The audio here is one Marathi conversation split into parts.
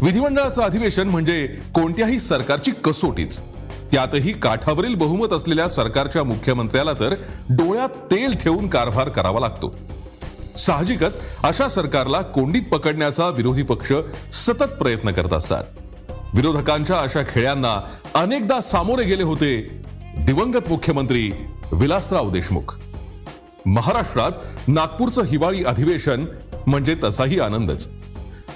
विधिमंडळाचं अधिवेशन म्हणजे कोणत्याही सरकारची कसोटीच. त्यातही काठावरील बहुमत असलेल्या सरकारच्या मुख्यमंत्र्याला तर डोळ्यात तेल ठेवून कारभार करावा लागतो. साहजिकच अशा सरकारला कोंडीत पकडण्याचा विरोधी पक्ष सतत प्रयत्न करत असतात. विरोधकांच्या अशा खेळ्यांना अनेकदा सामोरे गेले होते दिवंगत मुख्यमंत्री विलासराव देशमुख. महाराष्ट्रात नागपूरचं हिवाळी अधिवेशन म्हणजे तसाही आनंदच.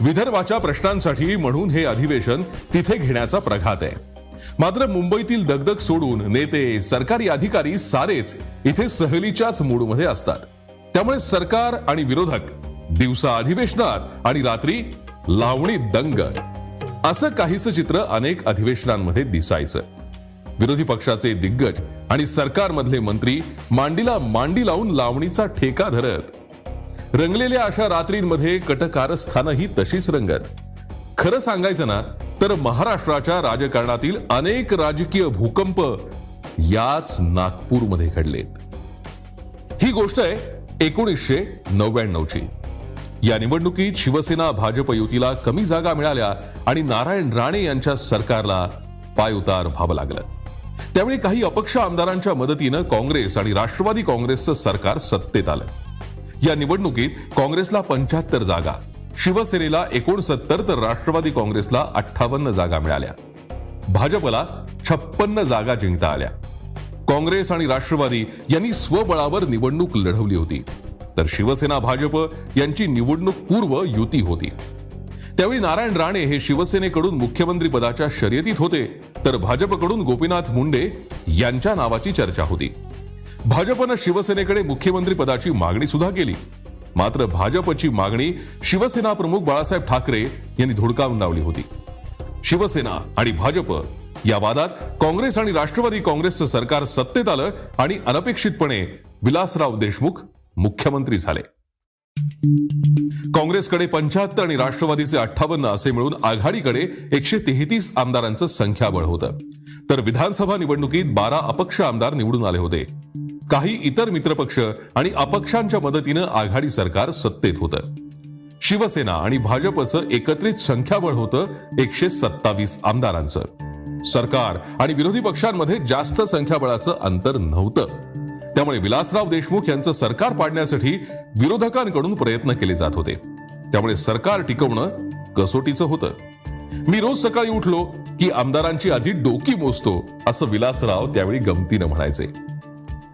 विदर्भाच्या प्रश्नांसाठी म्हणून हे अधिवेशन तिथे घेण्याचा प्रघात आहे. मात्र मुंबईतील दगदग सोडून नेते, सरकारी अधिकारी सारेच इथे सहलीच्याच मूडमध्ये असतात. त्यामुळे सरकार आणि विरोधक दिवसा अधिवेशनात आणि रात्री लावणी दंग, असं काहीच चित्र अनेक अधिवेशनांमध्ये दिसायचं. विरोधी पक्षाचे दिग्गज आणि सरकारमधले मंत्री मांडीला मांडी लावून लावणीचा ठेका धरत. रंगलेल्या अशा रात्रींमध्ये कटकारस्थानही तशीच रंगत. खरं सांगायचं ना तर महाराष्ट्राच्या राजकारणातील अनेक राजकीय भूकंप याच नागपूरमध्ये घडलेत. ही गोष्ट आहे 1999 ची. या निवडणुकीत शिवसेना भाजप युतीला कमी जागा मिळाल्या आणि नारायण राणे यांच्या सरकारला पायउतार व्हावं लागलं. त्यावेळी काही अपक्ष आमदारांच्या मदतीनं काँग्रेस आणि राष्ट्रवादी काँग्रेसचं सरकार सत्तेत आलं. या निवडणुकीत काँग्रेसला 75 जागा, शिवसेनेला 69 तर राष्ट्रवादी काँग्रेसला 58 जागा मिळाल्या. भाजपला 56 जागा जिंकता आल्या. काँग्रेस आणि राष्ट्रवादी यांनी स्वबळावर निवडणूक लढवली होती, तर शिवसेना भाजप यांची निवडणूक पूर्व युती होती. त्यावेळी नारायण राणे हे शिवसेनेकडून मुख्यमंत्री पदाच्या शर्यतीत होते, तर भाजपकडून गोपीनाथ मुंडे यांच्या नावाची चर्चा होती. भाजपनं शिवसेनेकडे मुख्यमंत्री पदाची मागणी सुद्धा केली. मात्र भाजपची मागणी शिवसेना प्रमुख बाळासाहेब ठाकरे यांनी धुडकावून लावली होती. शिवसेना आणि भाजप या वादात काँग्रेस आणि राष्ट्रवादी काँग्रेसचं सरकार सत्तेत आलं आणि अनपेक्षितपणे विलासराव देशमुख मुख्यमंत्री झाले. काँग्रेसकडे 75 आणि राष्ट्रवादीचे 58 असे मिळून आघाडीकडे 133 आमदारांचं संख्याबळ होतं. तर विधानसभा निवडणुकीत 12 अपक्ष आमदार निवडून आले होते. काही इतर मित्रपक्ष आणि अपक्षांच्या मदतीनं आघाडी सरकार सत्तेत होतं. शिवसेना आणि भाजपचं एकत्रित संख्याबळ होतं 127 आमदारांचं. सरकार आणि विरोधी पक्षांमध्ये जास्त संख्याबळाचं अंतर नव्हतं. त्यामुळे विलासराव देशमुख यांचं सरकार पाडण्यासाठी विरोधकांकडून प्रयत्न केले जात होते. त्यामुळे सरकार टिकवणं कसोटीचं होतं. मी रोज सकाळी उठलो की आमदारांची आधी डोकी मोजतो, असं विलासराव त्यावेळी गमतीनं म्हणायचे.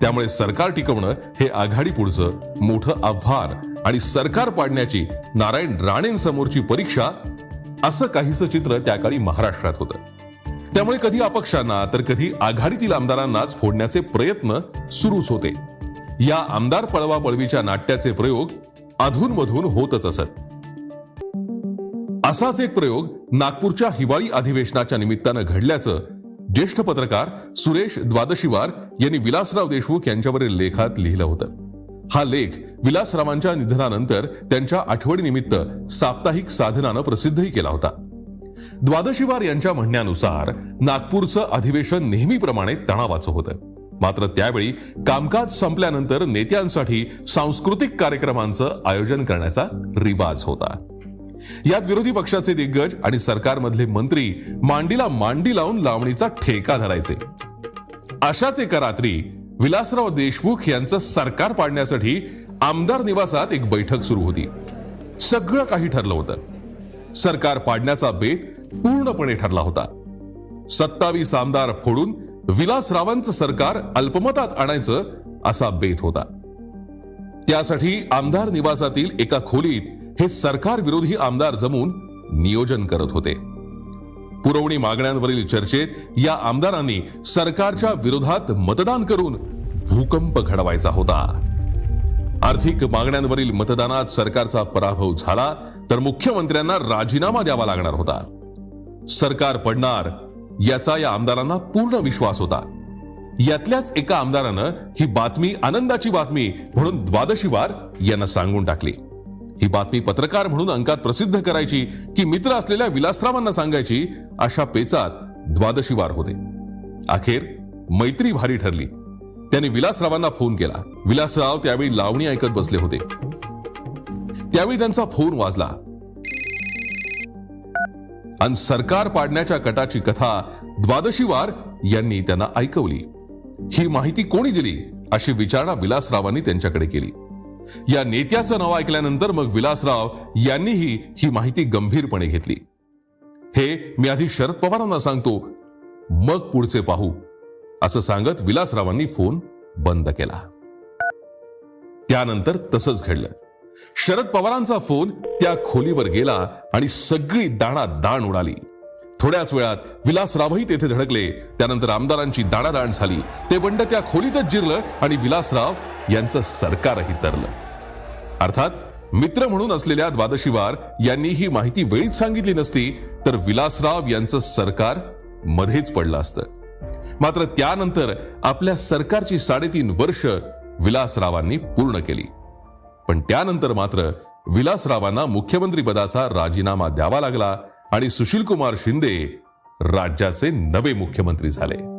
त्यामुळे सरकार टिकवणं हे आघाडी पुढचं मोठं आव्हान आणि सरकार पाडण्याची नारायण राणेंसमोरची परीक्षा, असं काहीसं चित्र त्या काळी महाराष्ट्रात होतं. त्यामुळे कधी अपक्षांना तर कधी आघाडीतील आमदारांनाच फोडण्याचे प्रयत्न सुरूच होते. या आमदार पळवापळवीच्या नाट्याचे प्रयोग अधूनमधून होतच असत. असाच एक प्रयोग नागपूरच्या हिवाळी अधिवेशनाच्या निमित्तानं घडल्याचं ज्येष्ठ पत्रकार सुरेश द्वादशीवार यांनी विलासराव देशमुख यांच्यावरील लेखात लिहिलं होतं. हा लेख विलासरावांच्या निधनानंतर त्यांच्या आठवणीनिमित्त साप्ताहिक साधनानं प्रसिद्धही केला होता. द्वादशीवार यांच्या म्हणण्यानुसार नागपूरचं अधिवेशन नेहमीप्रमाणे तणावाचं होतं. मात्र त्यावेळी कामकाज संपल्यानंतर नेत्यांसाठी सांस्कृतिक कार्यक्रमांचं आयोजन करण्याचा रिवाज होता. यात विरोधी पक्षाचे दिग्गज आणि सरकारमधले मंत्री मांडीला मांडी लावून लावणीचा ठेका धरायचे. अशाच एका रात्री विलासराव देशमुख यांचं सरकार पाडण्यासाठी आमदार निवासात एक बैठक सुरू होती. सगळं काही ठरलं होतं. सरकार पाडण्याचा बेत पूर्णपणे ठरला होता. 27 आमदार फोडून विलासरावांचं सरकार अल्पमतात आणायचं असा बेत होता. त्यासाठी आमदार निवासातील एका खोलीत हे सरकार विरोधी आमदार जमून नियोजन करत होते. पुरवणी मागण्यांवरील चर्चेत या आमदारांनी सरकारच्या विरोधात मतदान करून भूकंप घडवायचा होता. आर्थिक मागण्यांवरील मतदानात सरकारचा पराभव झाला तर मुख्यमंत्र्यांना राजीनामा द्यावा लागणार होता. सरकार पडणार याचा या आमदारांना पूर्ण विश्वास होता. यातल्याच एका आमदारानं ही बातमी आनंदाची बातमी म्हणून द्वादशीवार यांना सांगून टाकली. ही बातमी पत्रकार म्हणून अंकात प्रसिद्ध करायची की मित्र असलेल्या विलासरावांना सांगायची, अशा पेचात द्वादशीवार होते. अखेर मैत्री भारी ठरली. त्यांनी विलासरावांना फोन केला. विलासराव त्यावेळी लावणी ऐकत बसले होते. त्यावेळी त्यांचा फोन वाजला. आणि सरकार पाडण्याच्या कटाची कथा द्वादशीवार यांनी त्यांना ऐकवली. ही माहिती कोणी दिली अशी विचारणा विलासरावांनी त्यांच्याकडे केली. या नेत्याचं नाव ऐकल्यानंतर मग विलासराव यांनीही ही माहिती गंभीरपणे घेतली. हे मी आधी शरद पवारांना सांगतो, मग पुढचे पाहू, असं सांगत विलासरावांनी फोन बंद केला. त्यानंतर तसंच घडलं. शरद पवारांचा फोन त्या खोलीवर गेला आणि सगळी दाणादाण उडाली. थोड्याच वेळात विलासरावही तेथे धडकले. त्यानंतर आमदारांची दाणादाण झाली. ते बंड त्या खोलीतच जिरलं आणि विलासराव यांचं सरकारही तरलं. अर्थात मित्र म्हणून असलेल्या द्वादशीवार यांनी ही माहिती वेळीच सांगितली नसती तर विलासराव यांचं सरकार मध्येच पडलं असतं. मात्र त्यानंतर आपल्या सरकारची 3.5 वर्ष विलासरावांनी पूर्ण केली. पण त्यानंतर मात्र विलासरावांना मुख्यमंत्री पदाचा राजीनामा द्यावा लागला आणि सुशीलकुमार शिंदे राज्याचे नवे मुख्यमंत्री झाले.